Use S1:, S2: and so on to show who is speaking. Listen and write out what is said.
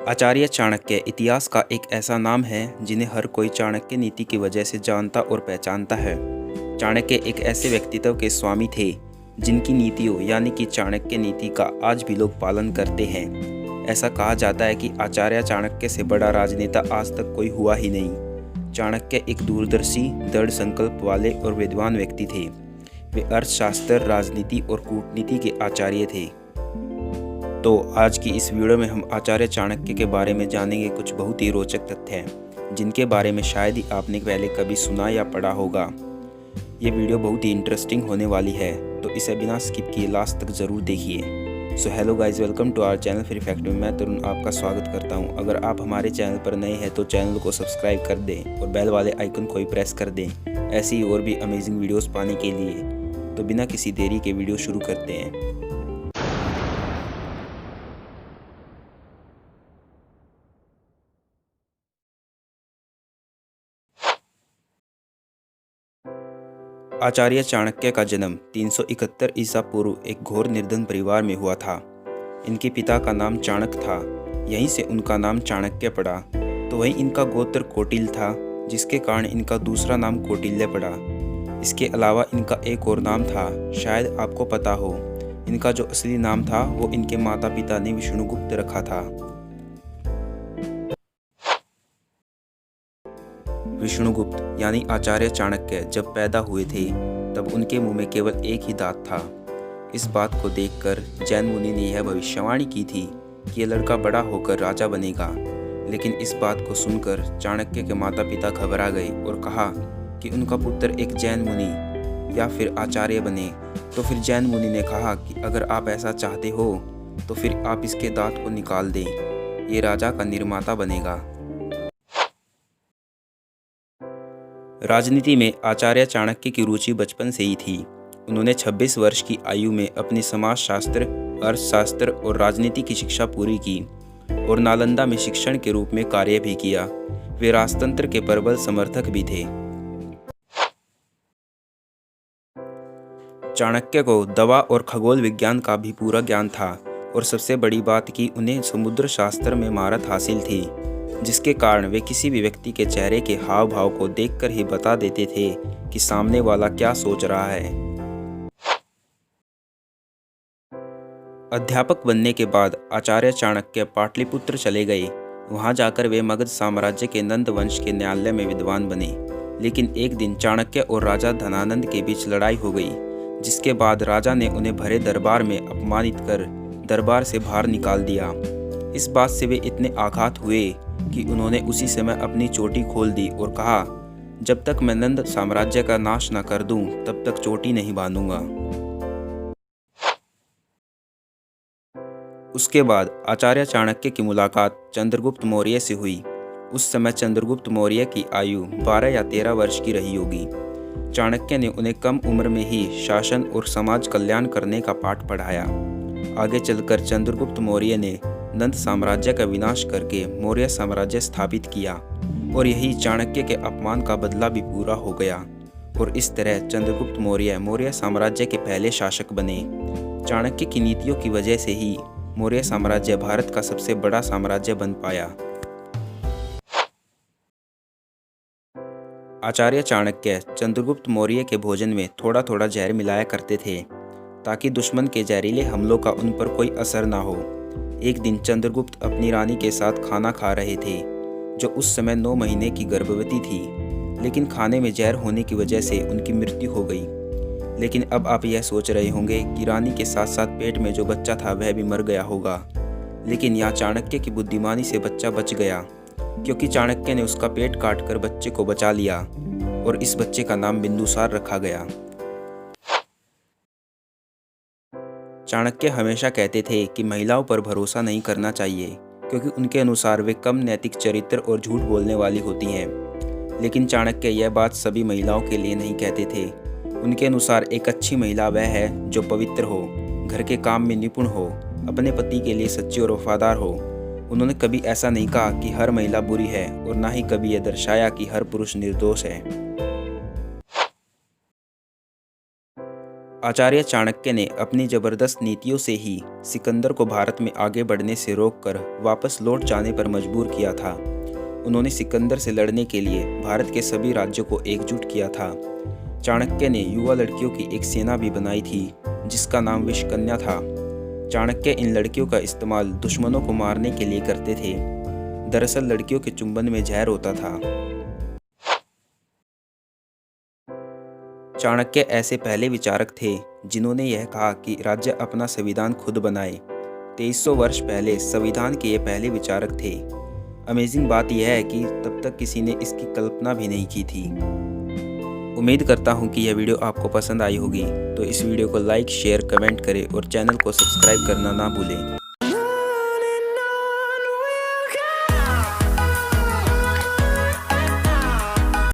S1: आचार्य चाणक्य इतिहास का एक ऐसा नाम है जिन्हें हर कोई चाणक्य नीति की वजह से जानता और पहचानता है। चाणक्य एक ऐसे व्यक्तित्व के स्वामी थे जिनकी नीतियों यानी कि चाणक्य नीति का आज भी लोग पालन करते हैं। ऐसा कहा जाता है कि आचार्य चाणक्य से बड़ा राजनेता आज तक कोई हुआ ही नहीं। चाणक्य एक दूरदर्शी, दृढ़ संकल्प वाले और विद्वान व्यक्ति थे। वे अर्थशास्त्र, राजनीति और कूटनीति के आचार्य थे। तो आज की इस वीडियो में हम आचार्य चाणक्य के बारे में जानेंगे कुछ बहुत ही रोचक तथ्य जिनके बारे में शायद ही आपने पहले कभी सुना या पढ़ा होगा। ये वीडियो बहुत ही इंटरेस्टिंग होने वाली है, तो इसे बिना स्किप किए लास्ट तक ज़रूर देखिए। So hello guys, welcome to our channel free fact में मैं तरुण आपका स्वागत करता हूँ। अगर आप हमारे चैनल पर नए हैं तो चैनल को सब्सक्राइब कर दें और बेल वाले आइकन को भी प्रेस कर दें ऐसी और भी अमेजिंग वीडियोस पाने के लिए। तो बिना किसी देरी के वीडियो शुरू करते हैं। आचार्य चाणक्य का जन्म 371 ईसा पूर्व एक घोर निर्धन परिवार में हुआ था। इनके पिता का नाम चाणक्य था, यहीं से उनका नाम चाणक्य पड़ा। तो वहीं इनका गोत्र कौटिल्य था, जिसके कारण इनका दूसरा नाम कौटिल्य पड़ा। इसके अलावा इनका एक और नाम था, शायद आपको पता हो। इनका जो असली नाम था वो इनके माता पिता ने विष्णुगुप्त रखा था। विष्णुगुप्त यानी आचार्य चाणक्य जब पैदा हुए थे तब उनके मुंह में केवल एक ही दांत था। इस बात को देखकर जैन मुनि ने यह भविष्यवाणी की थी कि यह लड़का बड़ा होकर राजा बनेगा। लेकिन इस बात को सुनकर चाणक्य के माता पिता घबरा गए और कहा कि उनका पुत्र एक जैन मुनि या फिर आचार्य बने। तो फिर जैन मुनि ने कहा कि अगर आप ऐसा चाहते हो तो फिर आप इसके दांत को निकाल दें, ये राजा का निर्माता बनेगा। राजनीति में आचार्य चाणक्य की रुचि बचपन से ही थी। उन्होंने 26 वर्ष की आयु में अपनी समाजशास्त्र, अर्थशास्त्र और राजनीति की शिक्षा पूरी की और नालंदा में शिक्षण के रूप में कार्य भी किया। वे राजतंत्र के प्रबल समर्थक भी थे। चाणक्य को दवा और खगोल विज्ञान का भी पूरा ज्ञान था और सबसे बड़ी बात कि उन्हें समुद्र शास्त्र में महारत हासिल थी, जिसके कारण वे किसी भी व्यक्ति के चेहरे के हाव भाव को देखकर ही बता देते थे कि सामने वाला क्या सोच रहा है। अध्यापक बनने के बाद आचार्य चाणक्य पाटलिपुत्र चले गए। वहां जाकर वे मगध साम्राज्य के नंद वंश के न्यायालय में विद्वान बने। लेकिन एक दिन चाणक्य और राजा धनानंद के बीच लड़ाई हो गई, जिसके बाद राजा ने उन्हें भरे दरबार में अपमानित कर दरबार से बाहर निकाल दिया। इस बात से वे इतने आघात हुए कि उन्होंने उसी समय अपनी चोटी खोल दी और कहा, जब तक मैं नंद साम्राज्य का नाश न कर दूं तब तक चोटी नहीं बांधूंगा। उसके बाद आचार्य चाणक्य की मुलाकात चंद्रगुप्त मौर्य से हुई। उस समय चंद्रगुप्त मौर्य की आयु 12 या 13 वर्ष की रही होगी। चाणक्य ने उन्हें कम उम्र में ही शासन और समाज कल्याण करने का पाठ पढ़ाया। आगे चलकर चंद्रगुप्त मौर्य ने नंद साम्राज्य का विनाश करके मौर्य साम्राज्य स्थापित किया और यही चाणक्य के अपमान का बदला भी पूरा हो गया। और इस तरह चंद्रगुप्त मौर्य मौर्य साम्राज्य के पहले शासक बने। चाणक्य की नीतियों की वजह से ही मौर्य साम्राज्य भारत का सबसे बड़ा साम्राज्य बन पाया। आचार्य चाणक्य चंद्रगुप्त मौर्य के भोजन में थोड़ा थोड़ा जहर मिलाया करते थे ताकि दुश्मन के जहरीले हमलों का उन पर कोई असर ना हो। एक दिन चंद्रगुप्त अपनी रानी के साथ खाना खा रहे थे, जो उस समय 9 महीने की गर्भवती थी। लेकिन खाने में जहर होने की वजह से उनकी मृत्यु हो गई। लेकिन अब आप यह सोच रहे होंगे कि रानी के साथ साथ पेट में जो बच्चा था वह भी मर गया होगा। लेकिन यहाँ चाणक्य की बुद्धिमानी से बच्चा बच गया, क्योंकि चाणक्य ने उसका पेट काटकर बच्चे को बचा लिया और इस बच्चे का नाम बिंदुसार रखा गया। चाणक्य हमेशा कहते थे कि महिलाओं पर भरोसा नहीं करना चाहिए, क्योंकि उनके अनुसार वे कम नैतिक चरित्र और झूठ बोलने वाली होती हैं। लेकिन चाणक्य यह बात सभी महिलाओं के लिए नहीं कहते थे। उनके अनुसार एक अच्छी महिला वह है जो पवित्र हो, घर के काम में निपुण हो, अपने पति के लिए सच्ची और वफादार हो। उन्होंने कभी ऐसा नहीं कहा कि हर महिला बुरी है और ना ही कभी यह दर्शाया कि हर पुरुष निर्दोष है। आचार्य चाणक्य ने अपनी जबरदस्त नीतियों से ही सिकंदर को भारत में आगे बढ़ने से रोककर वापस लौट जाने पर मजबूर किया था। उन्होंने सिकंदर से लड़ने के लिए भारत के सभी राज्यों को एकजुट किया था। चाणक्य ने युवा लड़कियों की एक सेना भी बनाई थी जिसका नाम विषकन्या था। चाणक्य इन लड़कियों का इस्तेमाल दुश्मनों को मारने के लिए करते थे। दरअसल लड़कियों के चुंबन में जहर होता था। चाणक्य ऐसे पहले विचारक थे जिन्होंने यह कहा कि राज्य अपना संविधान खुद बनाए। 2300 वर्ष पहले संविधान के ये पहले विचारक थे। अमेजिंग बात यह है कि तब तक किसी ने इसकी कल्पना भी नहीं की थी। उम्मीद करता हूँ कि यह वीडियो आपको पसंद आई होगी, तो इस वीडियो को लाइक, शेयर, कमेंट करें और चैनल को सब्सक्राइब करना ना भूलें।